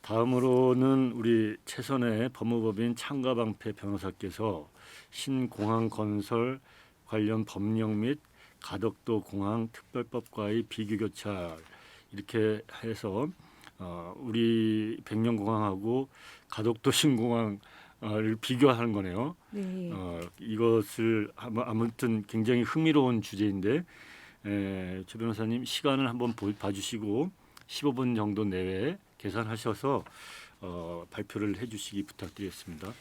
다음으로는 우리 최선의 법무법인 창가방패 변호사께서 신공항 건설 관련 법령 및 가덕도 공항 특별법과의 비교교차 이렇게 해서 우리 백령공항하고 가덕도 신공항을 비교하는 거네요. 네. 이것을 아무튼 굉장히 흥미로운 주제인데 최 변호사님 시간을 한번 봐주시고 15분 정도 내외에 계산하셔서 발표를 해주시기 부탁드리겠습니다.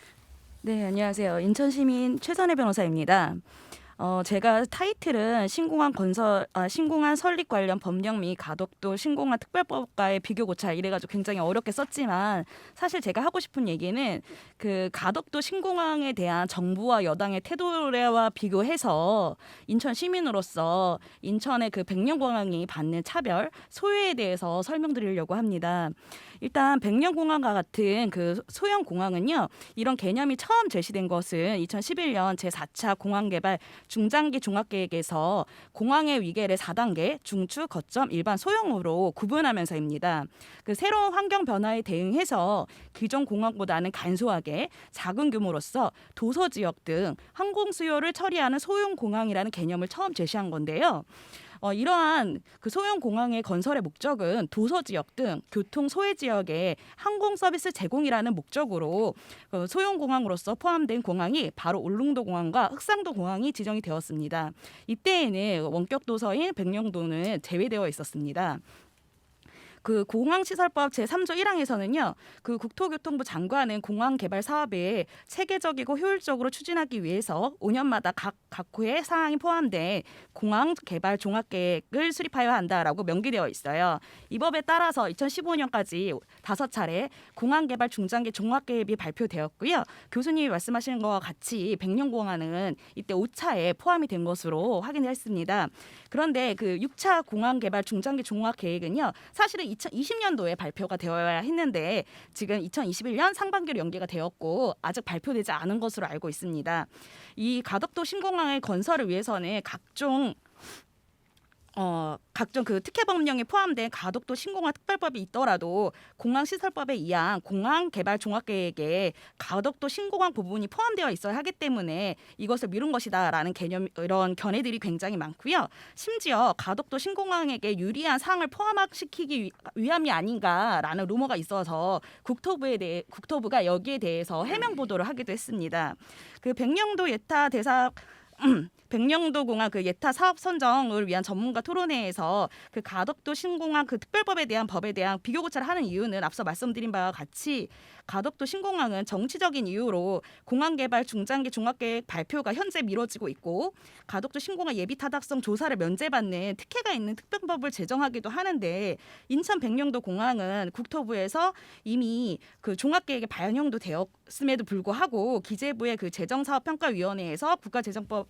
네, 안녕하세요. 인천시민 최선혜 변호사입니다. 제가 타이틀은 신공항 설립 관련 법령 및 가덕도 신공항 특별법과의 비교 고찰 이래가지고 굉장히 어렵게 썼지만 사실 제가 하고 싶은 얘기는 그 가덕도 신공항에 대한 정부와 여당의 태도와 비교해서 인천 시민으로서 인천의 그 백령공항이 받는 차별, 소외에 대해서 설명드리려고 합니다. 일단 백령공항과 같은 그 소형 공항은요, 이런 개념이 처음 제시된 것은 2011년 제4차 공항개발 중장기 종합계획에서 공항의 위계를 4단계 중추, 거점, 일반, 소형으로 구분하면서입니다. 그 새로운 환경 변화에 대응해서 기존 공항보다는 간소하게 작은 규모로서 도서 지역 등 항공 수요를 처리하는 소형 공항이라는 개념을 처음 제시한 건데요. 이러한 그 소형 공항의 건설의 목적은 도서 지역 등 교통 소외 지역에 항공 서비스 제공이라는 목적으로 소형 공항으로서 포함된 공항이 바로 울릉도 공항과 흑상도 공항이 지정이 되었습니다. 이때에는 원격 도서인 백령도는 제외되어 있었습니다. 그 공항시설법 제3조 1항에서는요. 그 국토교통부 장관은 공항 개발 사업을 체계적이고 효율적으로 추진하기 위해서 5년마다 각 호의 사항이 포함된 공항 개발 종합계획을 수립하여야 한다라고 명기되어 있어요. 이 법에 따라서 2015년까지 5차례 공항 개발 중장기 종합계획이 발표되었고요. 교수님이 말씀하시는 것과 같이 백령공항은 이때 5차에 포함이 된 것으로 확인했습니다. 그런데 그 6차 공항 개발 중장기 종합계획은요. 사실은 2020년도에 발표가 되어야 했는데 지금 2021년 상반기로 연기가 되었고 아직 발표되지 않은 것으로 알고 있습니다. 이 가덕도 신공항의 건설을 위해서는 각종 그 특혜 법령에 포함된 가덕도 신공항 특별법이 있더라도 공항시설법에 의한 공항개발 종합계획에 가덕도 신공항 부분이 포함되어 있어야 하기 때문에 이것을 미룬 것이다라는 개념 이런 견해들이 굉장히 많고요. 심지어 가덕도 신공항에게 유리한 사항을 포함시키기 위함이 아닌가라는 루머가 있어서 국토부가 여기에 대해서 해명 보도를 하기도 했습니다. 그 백령도 예타 대사 백령도 공항 그 예타 사업 선정을 위한 전문가 토론회에서 그 가덕도 신공항 그 특별법에 대한 법에 대한 비교 고찰을 하는 이유는 앞서 말씀드린 바와 같이 가덕도 신공항은 정치적인 이유로 공항 개발 중장기 종합계획 발표가 현재 미뤄지고 있고 가덕도 신공항 예비 타당성 조사를 면제받는 특혜가 있는 특별법을 제정하기도 하는데 인천 백령도 공항은 국토부에서 이미 그 종합계획에 반영도 되었음에도 불구하고 기재부의 그 재정사업평가위원회에서 국가재정법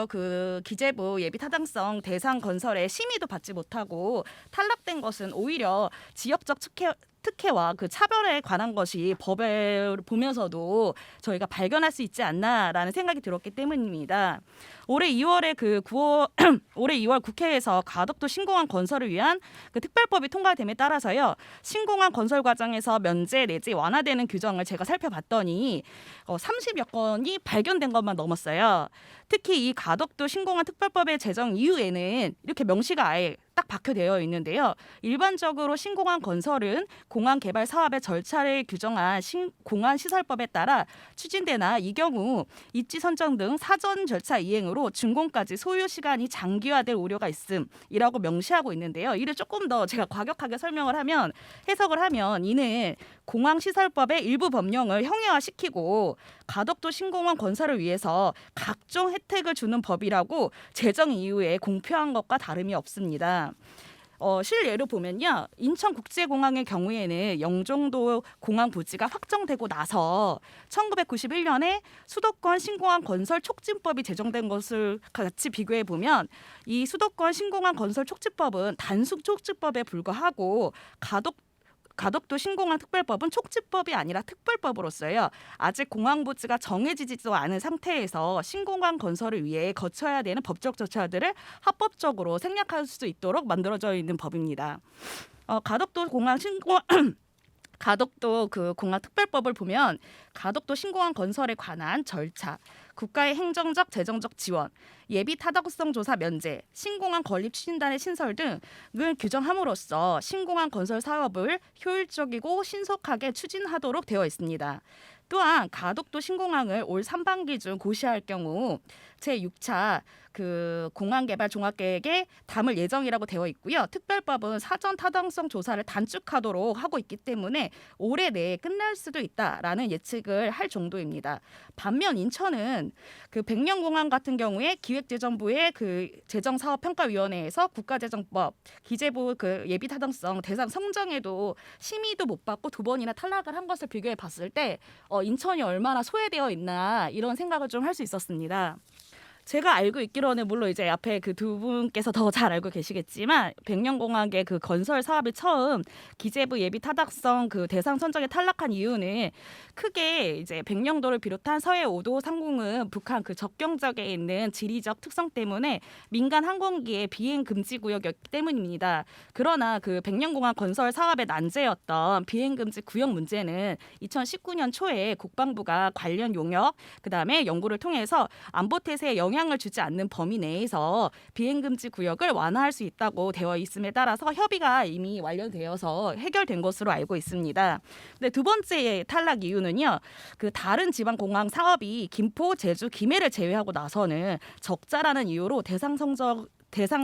그 기재부 예비 타당성 대상 건설에 심의도 받지 못하고 탈락된 것은 오히려 지역적 특혜와 그 차별에 관한 것이 법을 보면서도 저희가 발견할 수 있지 않나라는 생각이 들었기 때문입니다. 올해 2월 국회에서 가덕도 신공항 건설을 위한 그 특별법이 통과됨에 따라서요. 신공항 건설 과정에서 면제 내지 완화되는 규정을 제가 살펴봤더니 30여 건이 발견된 것만 넘었어요. 특히 이 가덕도 신공항 특별법의 제정 이후에는 이렇게 명시가 아예 딱 박혀되어 있는데요. 일반적으로 신공항 건설은 공항 개발 사업의 절차를 규정한 공항 시설법에 따라 추진되나 이 경우 입지 선정 등 사전 절차 이행으로 준공까지 소요 시간이 장기화될 우려가 있음이라고 명시하고 있는데요. 이를 조금 더 제가 과격하게 해석을 하면 이는 공항 시설법의 일부 법령을 형해화시키고 가덕도 신공항 건설을 위해서 각종 혜택을 주는 법이라고 제정 이후에 공표한 것과 다름이 없습니다. 실예로 보면요. 인천국제공항의 경우에는 영종도 공항 부지가 확정되고 나서 1991년에 수도권 신공항 건설 촉진법이 제정된 것을 같이 비교해 보면 이 수도권 신공항 건설 촉진법은 단순 촉진법에 불과하고 가덕도 신공항 특별법은 촉진법이 아니라 특별법으로서요. 아직 공항 부지가 정해지지도 않은 상태에서 신공항 건설을 위해 거쳐야 되는 법적 절차들을 합법적으로 생략할 수 있도록 만들어져 있는 법입니다. 가덕도 공항 신공항 가덕도 그 공항 특별법을 보면 가덕도 신공항 건설에 관한 절차, 국가의 행정적, 재정적 지원, 예비 타당성 조사 면제, 신공항 건립 추진단의 신설 등을 규정함으로써 신공항 건설 사업을 효율적이고 신속하게 추진하도록 되어 있습니다. 또한 가덕도 신공항을 올 상반기 중 고시할 경우 제6차 그 공항개발 종합계획에 담을 예정이라고 되어 있고요. 특별법은 사전 타당성 조사를 단축하도록 하고 있기 때문에 올해 내에 끝날 수도 있다라는 예측을 할 정도입니다. 반면 인천은 그 백령공항 같은 경우에 기획재정부의 그 재정사업평가위원회에서 국가재정법 기재부 그 예비 타당성 대상 성정에도 심의도 못 받고 2번이나 탈락을 한 것을 비교해 봤을 때 인천이 얼마나 소외되어 있나 이런 생각을 좀 할 수 있었습니다. 제가 알고 있기로는 물론 이제 앞에 그 두 분께서 더 잘 알고 계시겠지만 백령공항의 그 건설 사업이 처음 기재부 예비 타당성 그 대상 선정에 탈락한 이유는 크게 이제 백령도를 비롯한 서해 5도 상공은 북한 그 접경 지역에 있는 지리적 특성 때문에 민간 항공기의 비행 금지 구역이었기 때문입니다. 그러나 그 백령공항 건설 사업의 난제였던 비행 금지 구역 문제는 2019년 초에 국방부가 관련 용역 그다음에 연구를 통해서 안보 태세에 영향을 주지 않는 범위 내에서 비행금지 구역을 완화할 수 있다고 되어 있음에 따라서 협의가 이미 완료되어서 해결된 것으로 알고 있습니다. 근데 두 번째 탈락 이유는요. 그 다른 지방 공항 사업이 김포, 제주, 김해를 제외하고 나서는 적자라는 이유로 대상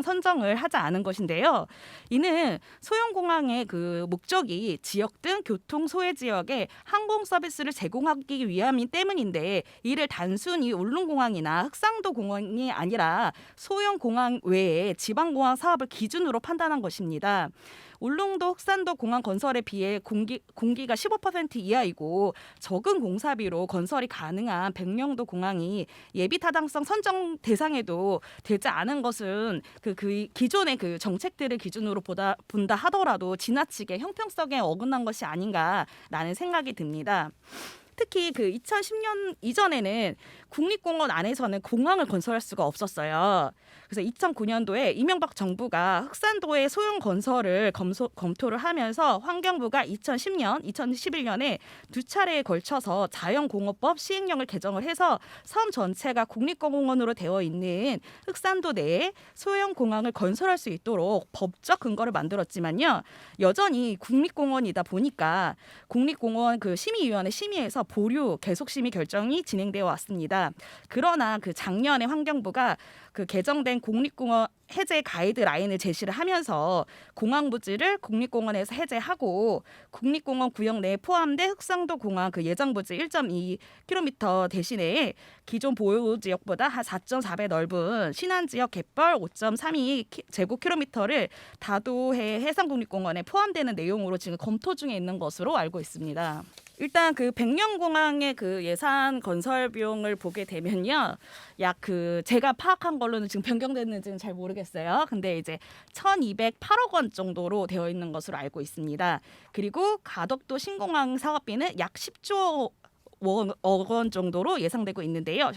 선정을 하지 않은 것인데요. 이는 소형공항의 그 목적이 지역 등 교통 소외 지역에 항공 서비스를 제공하기 위함이 때문인데 이를 단순히 울릉공항이나 흑상도 공항이 아니라 소형공항 외에 지방공항 사업을 기준으로 판단한 것입니다. 울릉도 흑산도 공항 건설에 비해 공기가 15% 이하이고 적은 공사비로 건설이 가능한 백령도 공항이 예비 타당성 선정 대상에도 되지 않은 것은 그 기존의 그 정책들을 기준으로 본다 하더라도 지나치게 형평성에 어긋난 것이 아닌가라는 생각이 듭니다. 특히 그 2010년 이전에는 국립공원 안에서는 공항을 건설할 수가 없었어요. 그래서 2009년도에 이명박 정부가 흑산도의 소형 건설을 검토를 하면서 환경부가 2010년, 2011년에 두 차례에 걸쳐서 자연공업법 시행령을 개정을 해서 섬 전체가 국립공원으로 되어 있는 흑산도 내에 소형 공항을 건설할 수 있도록 법적 근거를 만들었지만요. 여전히 국립공원이다 보니까 국립공원 그 심의위원회 심의에서 보류 계속 심의 결정이 진행되어 왔습니다. 그러나 그 작년에 환경부가 그 개정된 국립공원 해제 가이드라인을 제시를 하면서 공항 부지를 국립공원에서 해제하고 국립공원 구역 내에 포함된 흑상도 공항 그 예정 부지 1.2km 대신에 기존 보유 지역보다 한 4.4배 넓은 신안 지역 갯벌 5.32 제곱킬로미터를 다도해 해상국립공원에 포함되는 내용으로 지금 검토 중에 있는 것으로 알고 있습니다. 일단 그 백령공항의 그 예산 건설 비용을 보게 되면요, 약 그 제가 파악한 걸로는 지금 변경됐는지는 잘 모르겠어요. 근데 이제 1,208억 원 정도로 되어 있는 것으로 알고 있습니다. 그리고 가덕도 신공항 사업비는 약 10조 원 정도로 예상되고 있는데요.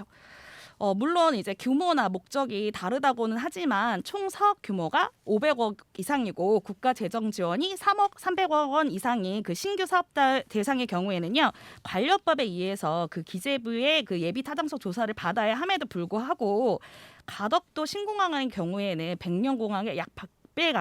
물론 이제 규모나 목적이 다르다고는 하지만 총 사업 규모가 500억 이상이고 국가 재정 지원이 3억 300억 원 이상인 그 신규 사업 대상의 경우에는요, 관련법에 의해서 그 기재부의 그 예비 타당성 조사를 받아야 함에도 불구하고 가덕도 신공항의 경우에는 백령공항의 약 100배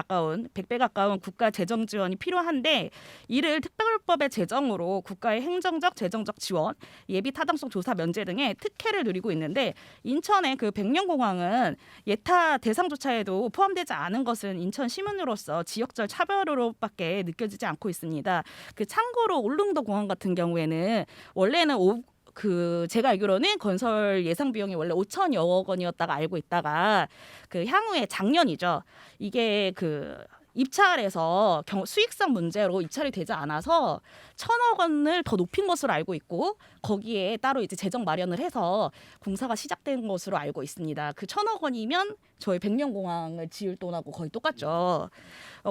가까운 국가 재정 지원이 필요한데 이를 특별법의 제정으로 국가의 행정적, 재정적 지원, 예비 타당성 조사 면제 등의 특혜를 누리고 있는데 인천의 그 백령공항은 예타 대상조차에도 포함되지 않은 것은 인천 시민으로서 지역적 차별으로밖에 느껴지지 않고 있습니다. 그 참고로 울릉도 공항 같은 경우에는 원래는 제가 알기로는 건설 예상 비용이 원래 5천여억 원이었다가 알고 있다가 그 향후에 작년이죠. 이게 그 입찰에서 수익성 문제로 입찰이 되지 않아서 1,000억 원을 더 높인 것으로 알고 있고 거기에 따로 이제 재정 마련을 해서 공사가 시작된 것으로 알고 있습니다. 그 1,000억 원이면 저희 백령공항을 지을 돈하고 거의 똑같죠.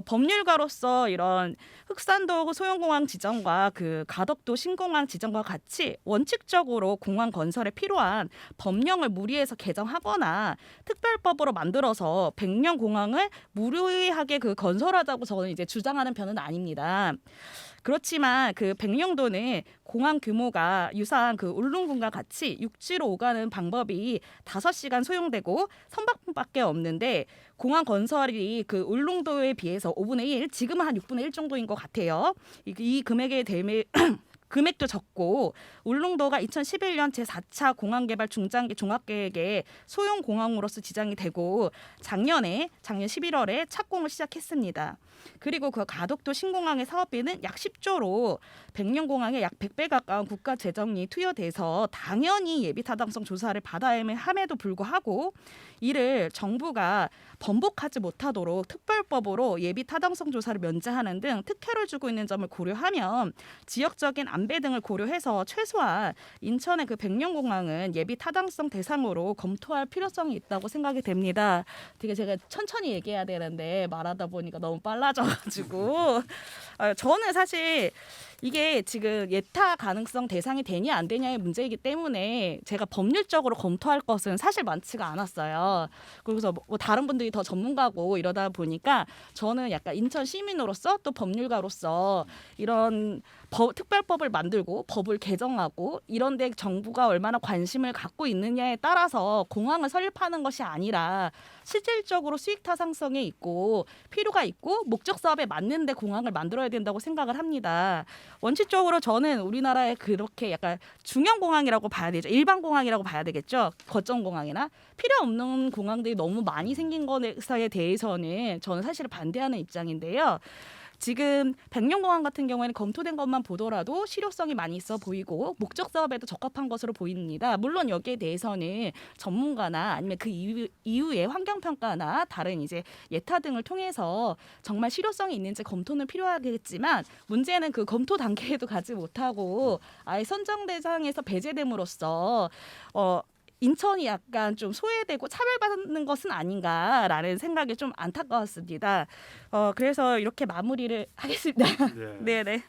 법률가로서 이런 흑산도 소형공항 지정과 그 가덕도 신공항 지정과 같이 원칙적으로 공항 건설에 필요한 법령을 무리해서 개정하거나 특별법으로 만들어서 백령공항을 무리하게 그 건설하자고 저는 이제 주장하는 편은 아닙니다. 그렇지만 그 백령도는 공항 규모가 유사한 그 울릉군과 같이 육지로 오가는 방법이 5시간 소요되고 선박밖에 없는데 공항 건설이 그 울릉도에 비해서 5분의 1, 지금은 한 6분의 1 정도인 것 같아요. 이 금액에 대해 금액도 적고 울릉도가 2011년 제4차 공항개발 중장기 종합계획에 소형 공항으로서 지정이 되고 작년 11월에 착공을 시작했습니다. 그리고 그 가덕도 신공항의 사업비는 약 10조로 백령공항에 약 100배 가까운 국가 재정이 투여돼서 당연히 예비 타당성 조사를 받아야 함에도 불구하고 이를 정부가 번복하지 못하도록 특별법으로 예비 타당성 조사를 면제하는 등 특혜를 주고 있는 점을 고려하면 지역적인 안배 등을 고려해서 최소한 인천의 그 백령공항은 예비 타당성 대상으로 검토할 필요성이 있다고 생각이 됩니다. 되게 제가 천천히 얘기해야 되는데 말하다 보니까 너무 빨라져가지고 저는 사실 이게 지금 예타 가능성 대상이 되냐 안 되냐의 문제이기 때문에 제가 법률적으로 검토할 것은 사실 많지가 않았어요. 그래서 뭐 다른 분들이 더 전문가고 이러다 보니까 저는 약간 인천 시민으로서 또 법률가로서 이런 특별법을 만들고 법을 개정하고 이런 데 정부가 얼마나 관심을 갖고 있느냐에 따라서 공항을 설립하는 것이 아니라 실질적으로 수익 타당성에 있고 필요가 있고 목적 사업에 맞는데 공항을 만들어야 된다고 생각을 합니다. 원칙적으로 저는 우리나라에 그렇게 약간 중형 공항이라고 봐야 되죠. 일반 공항이라고 봐야 되겠죠. 거점 공항이나 필요 없는 공항들이 너무 많이 생긴 것에 대해서는 저는 사실 반대하는 입장인데요. 지금 백령공항 같은 경우에는 검토된 것만 보더라도 실효성이 많이 있어 보이고 목적 사업에도 적합한 것으로 보입니다. 물론 여기에 대해서는 전문가나 아니면 그 이후에 환경평가나 다른 이제 예타 등을 통해서 정말 실효성이 있는지 검토는 필요하겠지만 문제는 그 검토 단계에도 가지 못하고 아예 선정 대상에서 배제됨으로써 인천이 약간 좀 소외되고 차별받는 것은 아닌가라는 생각이 좀 안타까웠습니다. 그래서 이렇게 마무리를 하겠습니다. 네. 네네.